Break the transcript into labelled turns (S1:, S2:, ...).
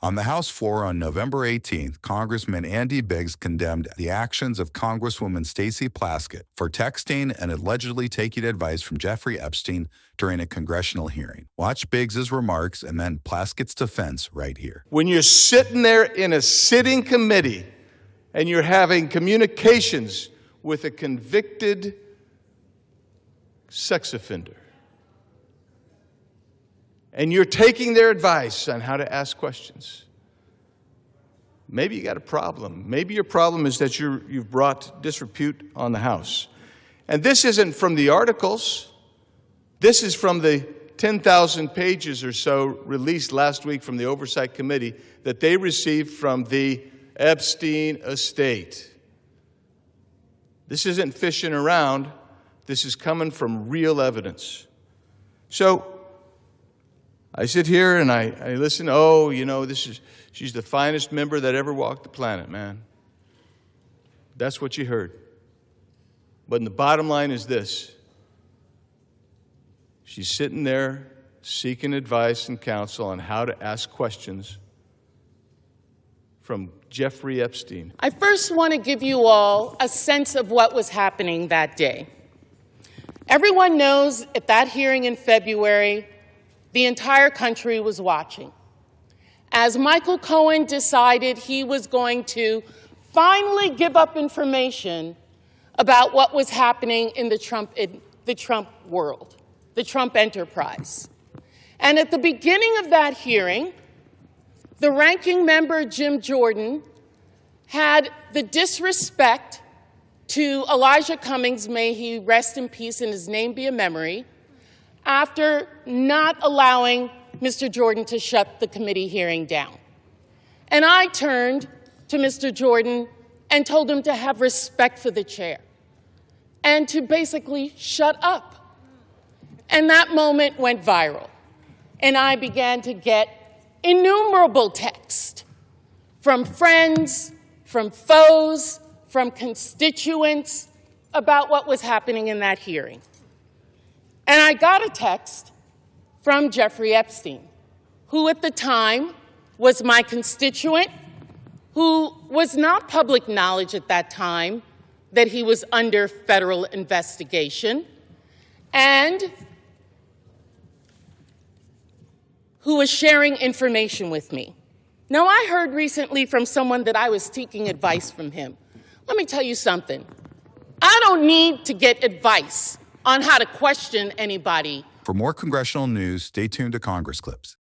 S1: On the House floor on November 18th, Congressman Andy Biggs condemned the actions of Congresswoman Stacey Plaskett for texting and allegedly taking advice from Jeffrey Epstein during a congressional hearing. Watch Biggs's remarks and then Plaskett's defense right here.
S2: When you're sitting there in a sitting committee and you're having communications with a convicted sex offender, and you're taking their advice on how to ask questions, maybe you got a problem. Maybe your problem is that you've brought disrepute on the House. And this isn't from the articles. This is from the 10,000 pages or so released last week from the Oversight Committee that they received from the Epstein estate. This isn't fishing around. This is coming from real evidence. So I sit here and I listen. Oh, you know, she's the finest member that ever walked the planet, man. That's what you heard. But the bottom line is this. She's sitting there seeking advice and counsel on how to ask questions from Jeffrey Epstein.
S3: I first want to give you all a sense of what was happening that day. Everyone knows at that hearing in February, the entire country was watching as Michael Cohen decided he was going to finally give up information about what was happening in the Trump world, the Trump enterprise. And at the beginning of that hearing, the ranking member, Jim Jordan, had the disrespect to Elijah Cummings, may he rest in peace and his name be a memory, after not allowing Mr. Jordan to shut the committee hearing down. And I turned to Mr. Jordan and told him to have respect for the chair and to basically shut up. And that moment went viral. And I began to get innumerable texts from friends, from foes, from constituents about what was happening in that hearing. And I got a text from Jeffrey Epstein, who at the time was my constituent, who was not public knowledge at that time that he was under federal investigation, and who was sharing information with me. Now, I heard recently from someone that I was seeking advice from him. Let me tell you something. I don't need to get advice on how to question anybody.
S1: For more congressional news, stay tuned to Congress Clips.